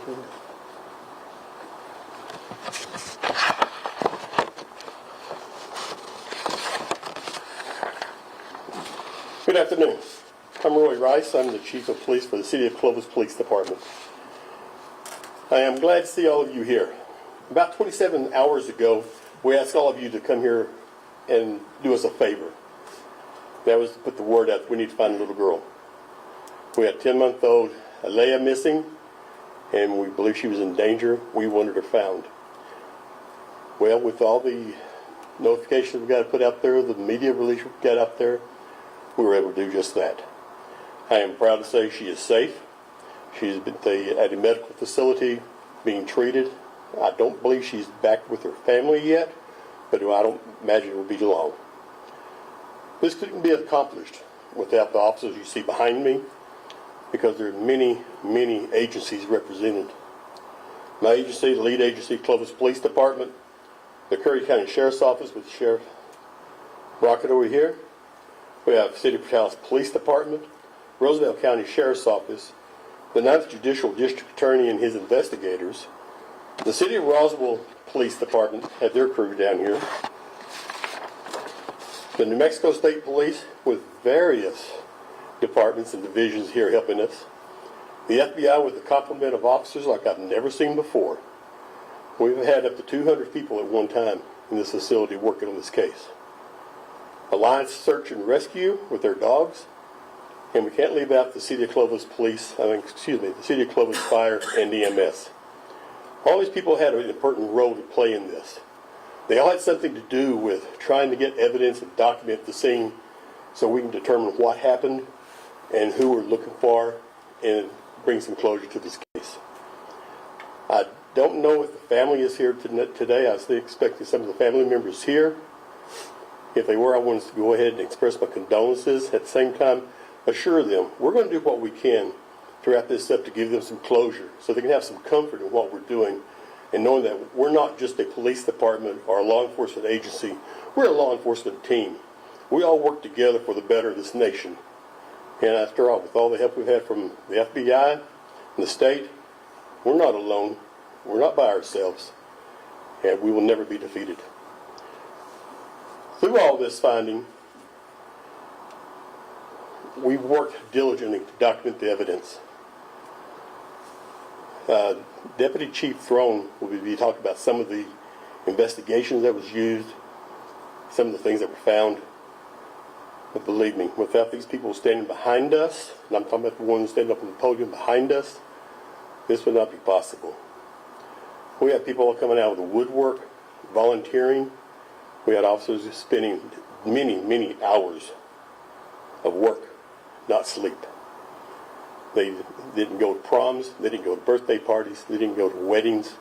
Peter. Good afternoon. I'm Roy Rice. I'm the Chief of Police for the City of Clovis Police Department. I am glad to see all of you here. About 27 hours ago, we asked all of you to come here and do us a favor. That was to put the word out that we need to find a little girl. We had 10-month-old Alea missing, and we believe she was in danger. We wanted her found. Well, with all the notifications we got to put out there, the media release we got out there, we were able to do just that. I am proud to say she is safe. She's been at a medical facility being treated. I don't believe she's back with her family yet, but I don't imagine it will be long. This couldn't be accomplished without the officers you see behind me, because there are many, many agencies represented. My agency, the lead agency, Clovis Police Department, the Curry County Sheriff's Office with Sheriff Rocket over here. We have City of Dallas Police Department, Roosevelt County Sheriff's Office, the 9th Judicial District Attorney and his investigators. The City of Roswell Police Department had their crew down here. The New Mexico State Police with various departments and divisions here helping us. The FBI with a complement of officers like I've never seen before. We've had up to 200 people at one time in this facility working on this case. Alliance Search and Rescue with their dogs. And we can't leave out the City of Clovis the City of Clovis Fire and EMS. All these people had an important role to play in this. They all had something to do with trying to get evidence and document the scene so we can determine what happened and who we're looking for and bring some closure to this case. I don't know if the family is here today. I was expecting some of the family members here. If they were, I wanted to go ahead and express my condolences. At the same time, assure them we're going to do what we can to wrap this up to give them some closure so they can have some comfort in what we're doing and knowing that we're not just a police department or a law enforcement agency. We're a law enforcement team. We all work together for the better of this nation. And after all, with all the help we've had from the FBI and the state, we're not alone. We're not by ourselves. And we will never be defeated. Through all this finding, we've worked diligently to document the evidence. Deputy Chief Throne will be talking about some of the investigations that was used, some of the things that were found. But believe me, without these people standing behind us, and I'm talking about the ones standing up on the podium behind us, this would not be possible. We had people coming out of the woodwork, volunteering. We had officers spending many, many hours of work, not sleep. They didn't go to proms, they didn't go to birthday parties, they didn't go to weddings.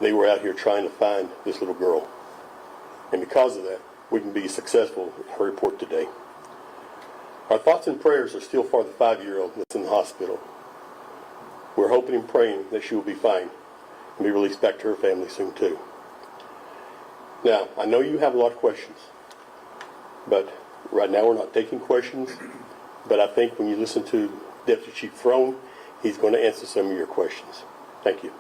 They were out here trying to find this little girl. And because of that, we can be successful in her report today. Our thoughts and prayers are still for the 5-year-old that's in the hospital. We're hoping and praying that she will be fine and be released back to her family soon too. Now, I know you have a lot of questions, but right now we're not taking questions. But I think when you listen to Deputy Chief Throne, he's going to answer some of your questions. Thank you.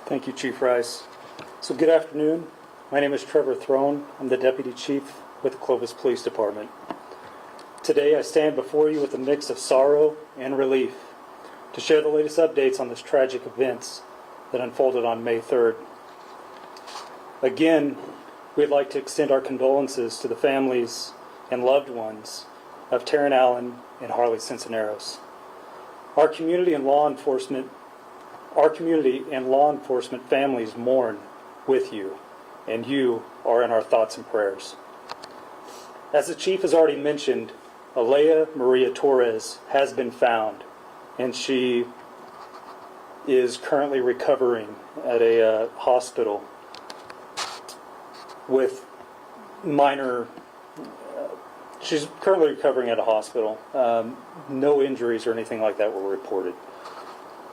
Thank you, Chief Rice. So good afternoon. My name is Trevor Throne. I'm the Deputy Chief with the Clovis Police Department. Today I stand before you with a mix of sorrow and relief to share the latest updates on this tragic events that unfolded on May 3rd. Again, we'd like to extend our condolences to the families and loved ones of Taryn Allen and Harley Censoneros. Our community and law enforcement families mourn with you, and you are in our thoughts and prayers. As the Chief has already mentioned, Alea Maria Torres has been found, and she is currently recovering at a hospital with minor, she's currently recovering at a hospital. No injuries or anything like that were reported.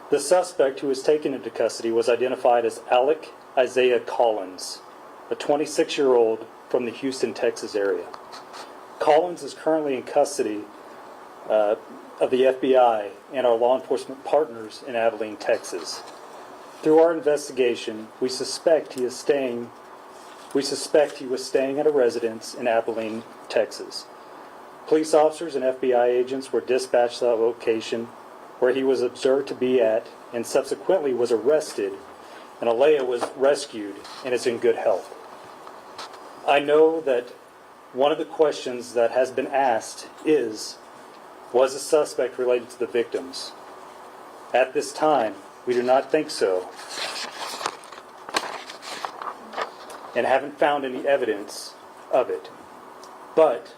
The suspect who was taken into custody was identified as Alec Isaiah Collins, a 26-year-old from the Houston, Texas area. Collins is currently in custody of the FBI and our law enforcement partners in Abilene, Texas. Through our investigation, we suspect he was staying at a residence in Abilene, Texas. Police officers and FBI agents were dispatched to that location where he was observed to be at and subsequently was arrested, and Alea was rescued and is in good health. I know that one of the questions that has been asked is, was the suspect related to the victims? At this time, we do not think so, and haven't found any evidence of it, but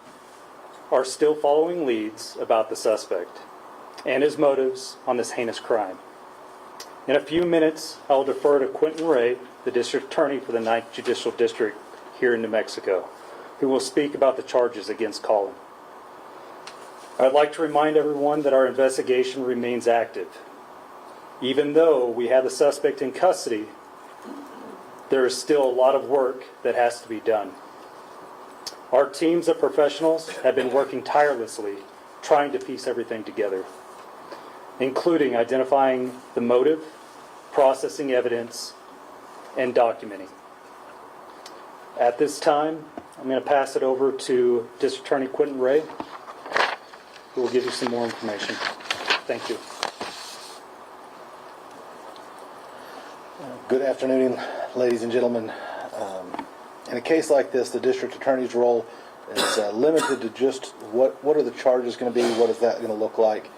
are still following leads about the suspect and his motives on this heinous crime. In a few minutes, I will defer to Quentin Ray, the District Attorney for the 9th Judicial District here in New Mexico, who will speak about the charges against Colin. I'd like to remind everyone that our investigation remains active. Even though we have the suspect in custody, there is still a lot of work that has to be done. Our teams of professionals have been working tirelessly trying to piece everything together, including identifying the motive, processing evidence, and documenting. At this time, I'm going to pass it over to District Attorney Quentin Ray, who will give you some more information. Thank you. Good afternoon, ladies and gentlemen. In a case like this, the district attorney's role is limited to just what are the charges going to be, what is that going to look like.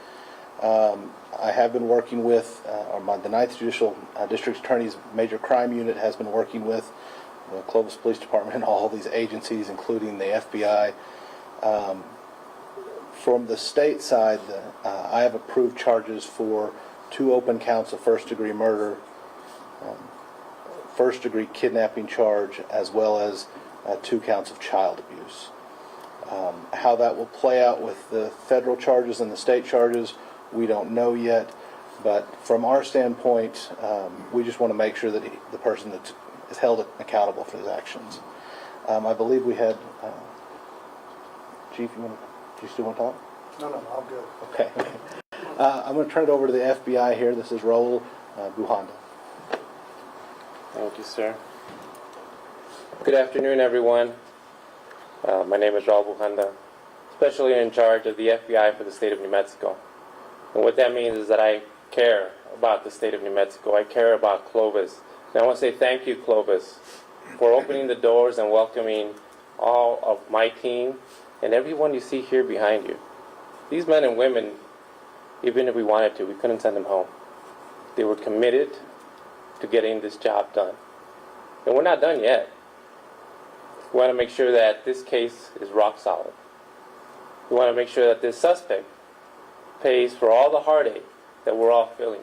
I have been working with, the 9th Judicial District Attorney's Major Crime Unit has been working with the Clovis Police Department and all these agencies, including the FBI. From the state side, I have approved charges for 2 open counts of first-degree murder, first-degree kidnapping charge, as well as 2 counts of child abuse. How that will play out with the federal charges and the state charges, we don't know yet. But from our standpoint, we just want to make sure that the person that is held accountable for his actions. I believe we had, Chief, do you still want to talk? No, I'm good. Okay. I'm going to turn it over to the FBI here. This is Raul Buhanda. Thank you, sir. Good afternoon, everyone. My name is Raul Buhanda, specially in charge of the FBI for the state of New Mexico. And what that means is that I care about the state of New Mexico. I care about Clovis. And I want to say thank you, Clovis, for opening the doors and welcoming all of my team and everyone you see here behind you. These men and women, even if we wanted to, we couldn't send them home. They were committed to getting this job done. And we're not done yet. We want to make sure that this case is rock solid. We want to make sure that this suspect pays for all the heartache that we're all feeling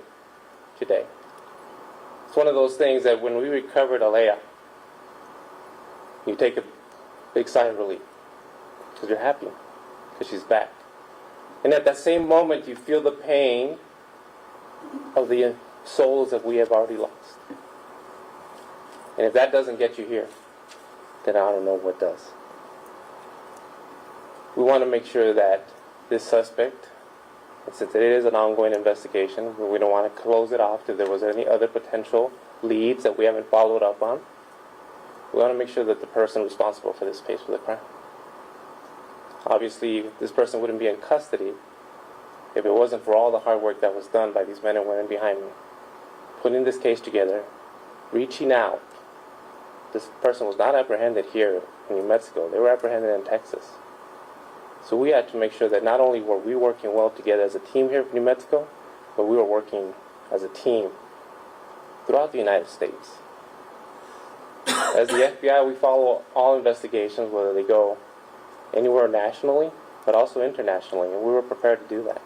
today. It's one of those things that when we recovered Alea, you take a big sigh of relief because you're happy because she's back. And at that same moment, you feel the pain of the souls that we have already lost. And if that doesn't get you here, then I don't know what does. We want to make sure that this suspect, and since it is an ongoing investigation, we don't want to close it off if there was any other potential leads that we haven't followed up on. We want to make sure that the person responsible for this pays for the crime. Obviously, this person wouldn't be in custody if it wasn't for all the hard work that was done by these men and women behind me. Putting this case together, reaching out. This person was not apprehended here in New Mexico. They were apprehended in Texas. So we had to make sure that not only were we working well together as a team here in New Mexico, but we were working as a team throughout the United States. As the FBI, we follow all investigations, whether they go anywhere nationally, but also internationally, and we were prepared to do that.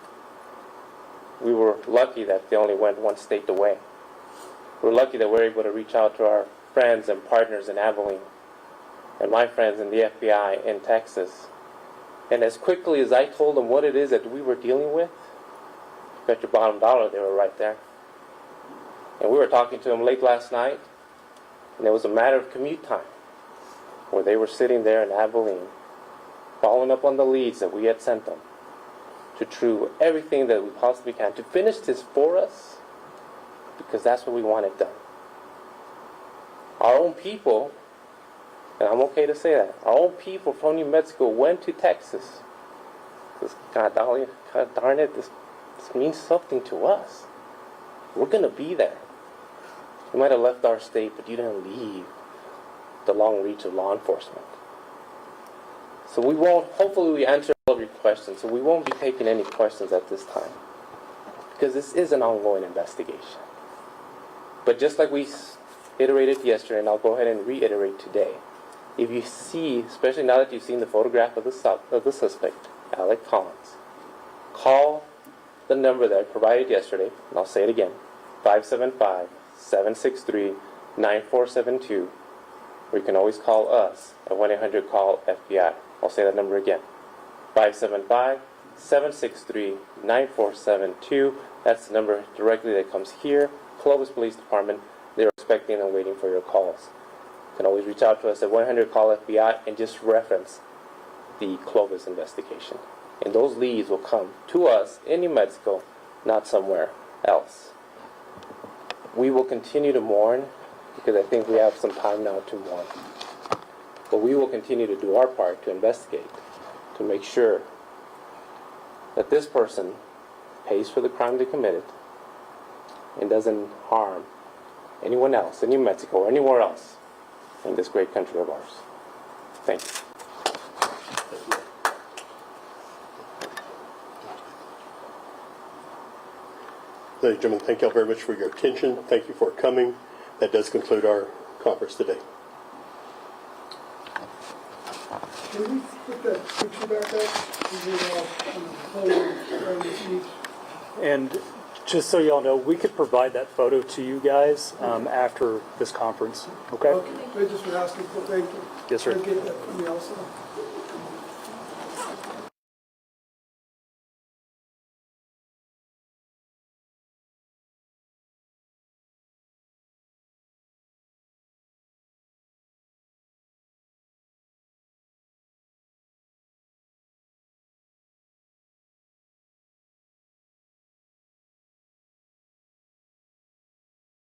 We were lucky that they only went one state away. We were lucky that we were able to reach out to our friends and partners in Abilene, and my friends in the FBI in Texas. And as quickly as I told them what it is that we were dealing with, bet your bottom dollar they were right there. And we were talking to them late last night, and it was a matter of commute time, where they were sitting there in Abilene, following up on the leads that we had sent them, to do everything that we possibly can to finish this for us, because that's what we want it done. Our own people, and I'm okay to say that, our own people from New Mexico went to Texas. Because God darn it, this means something to us. We're going to be there. You might have left our state, but you didn't leave the long reach of law enforcement. So we won't, hopefully we answer all of your questions, so we won't be taking any questions at this time. Because this is an ongoing investigation. But just like we iterated yesterday, and I'll go ahead and reiterate today, if you see, especially now that you've seen the photograph of the suspect, Alec Collins, call the number that I provided yesterday, and I'll say it again, 575-763-9472, or you can always call us at 1-800-CALL-FBI. I'll say that number again, 575-763-9472. That's the number directly that comes here, Clovis Police Department. They're expecting and waiting for your calls. You can always reach out to us at 1-800-CALL-FBI and just reference the Clovis investigation. And those leads will come to us in New Mexico, not somewhere else. We will continue to mourn, because I think we have some time now to mourn. But we will continue to do our part to investigate, to make sure that this person pays for the crime they committed and doesn't harm anyone else in New Mexico or anywhere else in this great country of ours. Thank you. Ladies and gentlemen, thank you all very much for your attention. Thank you for coming. That does conclude our conference today. Can we put that picture back up? And just so y'all know, we could provide that photo to you guys after this conference. Okay? Okay, I just was asking for thank you. Yes, sir. Can I get that from you also?